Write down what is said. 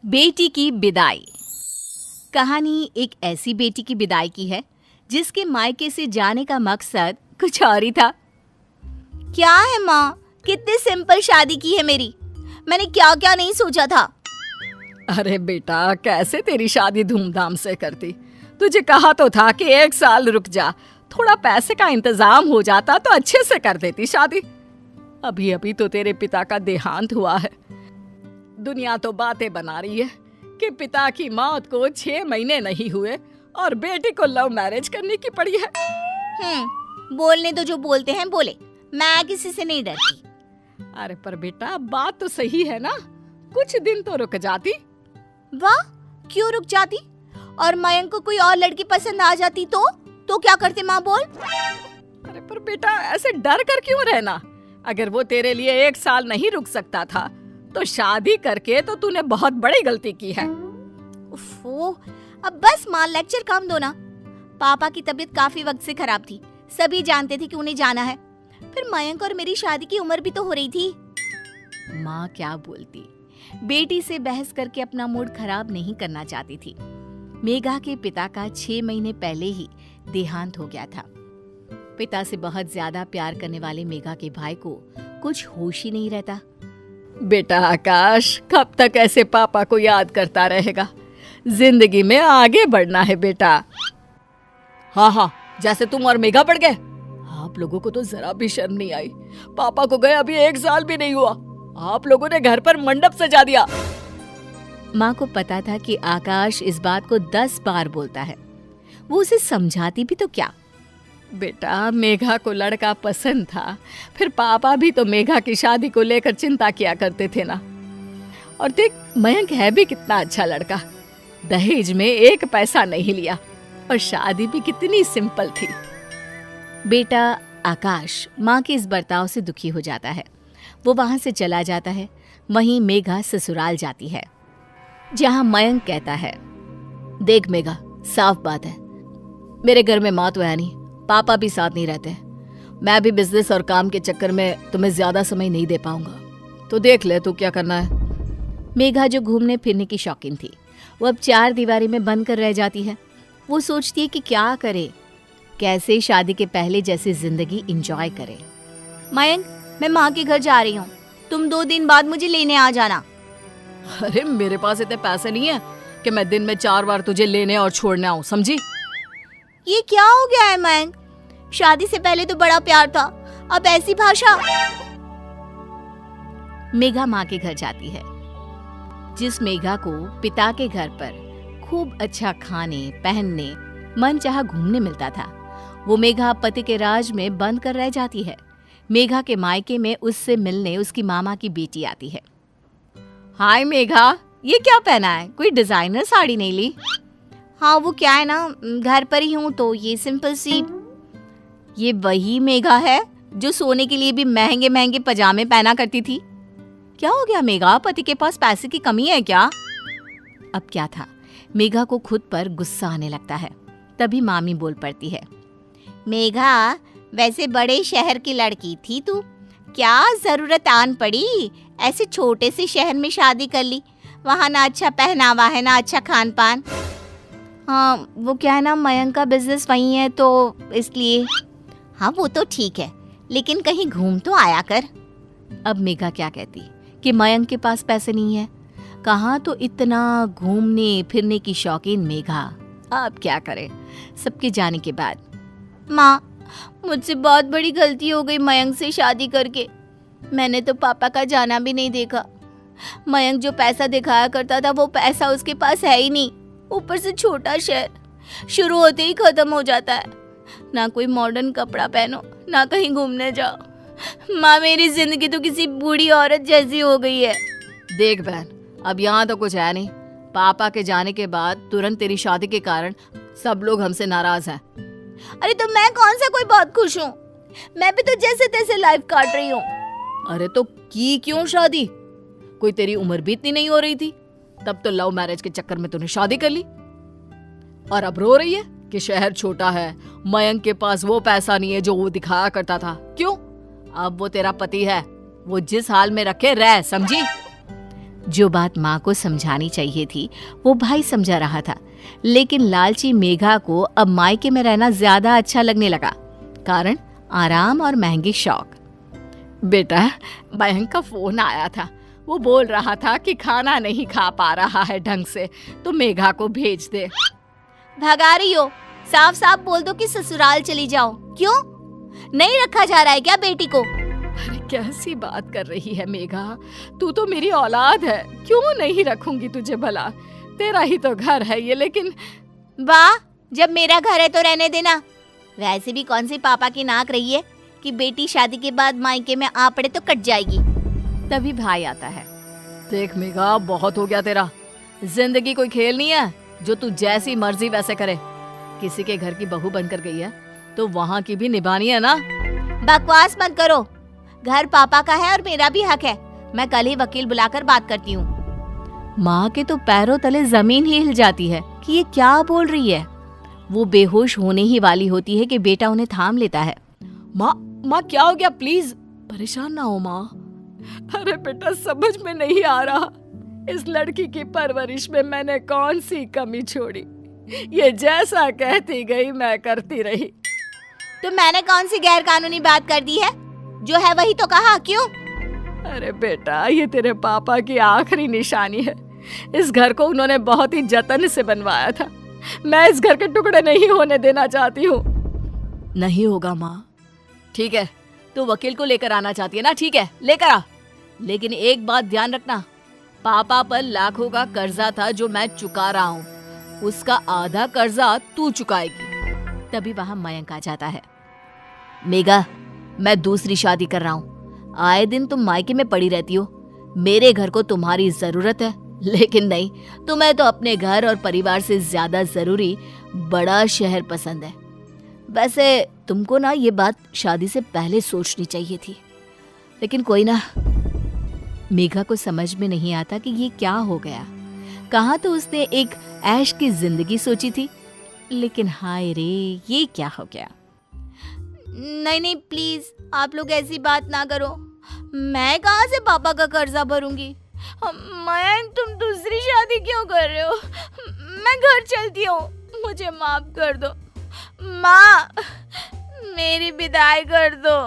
बेटी की विदाई। कहानी एक ऐसी बेटी की विदाई की है जिसके मायके से जाने का मकसद कुछ और ही था। क्या है माँ, कितनी सिंपल शादी की है मेरी। मैंने क्या क्या नहीं सोचा था। अरे बेटा, कैसे तेरी शादी धूमधाम से करती। तुझे कहा तो था कि 1 साल रुक जा, थोड़ा पैसे का इंतजाम हो जाता तो अच्छे से कर देती शादी। अभी अभी तो तेरे पिता का देहांत हुआ है। दुनिया तो बातें बना रही है कि पिता की मौत को 6 महीने नहीं हुए और बेटी को लव मैरिज करने की पड़ी है। बोलने तो जो बोलते हैं बोले, मैं किसी से नहीं डरती। अरे पर बेटा, बात तो सही है ना, कुछ दिन तो रुक जाती। वाह, क्यों रुक जाती? और मयंक को कोई और लड़की पसंद आ जाती तो क्या करते माँ, बोल। अरे पर बेटा, ऐसे डर कर क्यों रहना। अगर वो तेरे लिए 1 साल नहीं रुक सकता था तो शादी करके तो तूने बहुत बड़ी गलती की है। उफ़ो, अब बस माँ, लेक्चर कम दो ना। पापा की तबीयत काफी वक्त से खराब थी, सभी जानते थे कि उन्हें जाना है। फिर मयंक और मेरी शादी की उम्र भी तो हो रही थी। माँ क्या बोलती, बेटी से बहस करके अपना मूड खराब नहीं करना चाहती थी। मेघा के पिता का 6 महीने पहले ही देहांत हो गया था। पिता से बहुत ज्यादा प्यार करने वाले मेघा के भाई को कुछ होश ही नहीं रहता। बेटा आकाश, कब तक ऐसे पापा को याद करता रहेगा। जिंदगी में आगे बढ़ना है बेटा। हाँ, जैसे तुम और मेघा बढ़ गए। आप लोगों को तो जरा भी शर्म नहीं आई। पापा को गए अभी 1 साल भी नहीं हुआ, आप लोगों ने घर पर मंडप सजा दिया। माँ को पता था कि आकाश इस बात को 10 बार बोलता है। वो उसे समझाती भी तो क्या। बेटा, मेघा को लड़का पसंद था, फिर पापा भी तो मेघा की शादी को लेकर चिंता किया करते थे ना। और देख, मयंक है भी कितना अच्छा लड़का। दहेज में 1 पैसा नहीं लिया और शादी भी कितनी सिंपल थी। बेटा आकाश माँ के इस बर्ताव से दुखी हो जाता है। वो वहां से चला जाता है। वहीं मेघा ससुराल जाती है, जहां मयंक कहता है, देख मेघा, साफ बात है, मेरे घर में माँ तो है नहीं, पापा भी साथ नहीं रहते। मैं भी बिजनेस और काम के चक्कर में तुम्हें ज्यादा समय नहीं दे पाऊंगा, तो देख ले तू क्या करना है। मेघा जो घूमने फिरने की शौकीन थी, वो अब 4 दीवारी में बंद कर रह जाती है। वो सोचती है कि क्या करे, कैसे शादी के पहले जैसी जिंदगी एंजॉय करे। मयंक, मैं माँ के घर जा रही हूँ, तुम 2 दिन बाद मुझे लेने आ जाना। अरे मेरे पास इतने पैसे नहीं है कि मैं दिन में 4 बार तुझे लेने और छोड़ने आऊं, समझी? ये क्या हो गया है मयंक? शादी से पहले तो बड़ा प्यार था, अब ऐसी भाषा। मेघा माँ के घर जाती है। जिस मेघा को पिता के घर पर खूब अच्छा खाने पहनने मन चाहा घूमने मिलता था, वो मेघा पति के राज में बंद कर रह जाती है। मेघा के मायके में उससे मिलने उसकी मामा की बेटी आती है। हाय मेघा, ये क्या पहना है? कोई डिजाइनर साड़ी नहीं ली? हाँ, वो क्या है ना, घर पर ही हूँ तो ये सिंपल सी। ये वही मेघा है जो सोने के लिए भी महंगे महंगे पजामे पहना करती थी। क्या हो गया मेघा, पति के पास पैसे की कमी है क्या? अब क्या था, मेघा को खुद पर गुस्सा आने लगता है। तभी मामी बोल पड़ती है, मेघा, वैसे बड़े शहर की लड़की थी तू, क्या जरूरत आन पड़ी ऐसे छोटे से शहर में शादी कर ली? वहाँ ना अच्छा पहनावा है ना अच्छा खान पान। हाँ, वो क्या है ना, मयंक का बिजनेस वही है तो इसलिए। हाँ, वो तो ठीक है, लेकिन कहीं घूम तो आया कर। अब मेघा क्या कहती कि मयंक के पास पैसे नहीं है, कहाँ तो इतना घूमने फिरने की शौकीन मेघा। अब क्या करे सबके जाने के बाद। माँ, मुझसे बहुत बड़ी गलती हो गई मयंक से शादी करके। मैंने तो पापा का जाना भी नहीं देखा। मयंक जो पैसा दिखाया करता था वो पैसा उसके पास है ही नहीं। ऊपर से छोटा शहर, शुरू होते ही खत्म हो जाता है। ना कोई मॉडर्न कपड़ा पहनो, ना कहीं घूमने जाओ। माँ, मेरी जिंदगी तो किसी बूढ़ी औरत जैसी हो गई है। देख बहन, अब यहाँ तो कुछ है नहीं। पापा के जाने के बाद तुरंत तेरी शादी के कारण सब लोग हमसे नाराज हैं। अरे तो मैं कौन सा कोई बहुत खुश हूँ? मैं भी तो जैसे तैसे लाइफ काट रही हूँ। अरे तो की क्यों शादी? कोई तेरी उम्र भी इतनी नहीं हो रही थी, तब तो लव मैरिज के चक्कर में तूने शादी कर ली। और अब रो रही है कि शहर छोटा है, मयंक के पास वो पैसा नहीं है जो वो दिखाया करता था। क्यों? अब वो तेरा पति है, वो जिस हाल में रखे रह, समझी? जो बात माँ को समझानी चाहिए थी वो भाई समझा रहा था, लेकिन लालची मेघा को अब मायके में रहना ज्यादा अच्छा लगने लगा। कारण आराम और महंगी शौक। बेटा, मयंक का फोन आया था। वो बोल रहा था कि खाना नहीं खा पा रहा है ढंग से, तो मेघा को भेज दे। भगा रही हो? साफ साफ बोल दो कि ससुराल चली जाओ। क्यों नहीं रखा जा रहा है क्या बेटी को? अरे कैसी बात कर रही है मेघा, तू तो मेरी औलाद है, क्यों नहीं रखूंगी तुझे भला? तेरा ही तो घर है ये। लेकिन वाह, जब मेरा घर है तो रहने देना। वैसे भी कौन सी पापा की नाक रही है कि बेटी शादी के बाद मायके में आ पड़े तो कट जाएगी। तभी भाई आता है। देख मेघा, बहुत हो गया तेरा। जिंदगी कोई खेल नहीं है जो तू जैसी मर्जी वैसे करे। किसी के घर की बहू बनकर गई है तो वहाँ की भी निभानी है ना। बकवास मत करो। घर पापा का है और मेरा भी हक है। मैं कल ही वकील बुलाकर बात करती हूँ। माँ के तो पैरों तले जमीन ही हिल जाती है कि ये क्या बोल रही है। वो बेहोश होने ही वाली होती है कि बेटा उन्हें थाम लेता है। माँ क्या हो गया? प्लीज परेशान ना हो माँ। अरे बेटा, समझ में नहीं आ रहा इस लड़की की परवरिश में मैंने कौन सी कमी छोड़ी। ये जैसा कहती गई मैं करती रही। तो मैंने कौन सी गैर कानूनी बात कर दी है? जो है वही तो कहा। क्यों? अरे बेटा, ये तेरे पापा की आखिरी निशानी है। इस घर को उन्होंने बहुत ही जतन से बनवाया था। मैं इस घर के टुकड़े नहीं होने देना चाहती हूँ। नहीं होगा माँ। ठीक है, तू वकील को लेकर आना चाहती है ना? ठीक है, लेकर आ। लेकिन एक बात ध्यान रखना, पापा पर लाखों का कर्जा था जो मैं चुका रहा हूँ, उसका आधा कर्जा तू चुकाएगी। तभी वहां मयंक आ जाता है। मेघा, मैं दूसरी शादी कर रहा हूँ। आए दिन तुम मायके में पड़ी रहती हो। मेरे घर को तुम्हारी जरूरत है, लेकिन नहीं, तुम्हें तो अपने घर और परिवार से ज्यादा जरूरी बड़ा शहर पसंद है। वैसे तुमको ना ये बात शादी से पहले सोचनी चाहिए थी, लेकिन कोई ना। मेघा को समझ में नहीं आता कि ये क्या हो गया। कहाँ तो उसने एक ऐश की जिंदगी सोची थी, लेकिन हाय रे, ये क्या हो गया। नहीं प्लीज, आप लोग ऐसी बात ना करो। मैं कहाँ से पापा का कर्जा भरूंगी? मयंक, तुम दूसरी शादी क्यों कर रहे हो? मैं घर चलती हूँ, मुझे माफ कर दो। माँ, मेरी विदाई कर दो।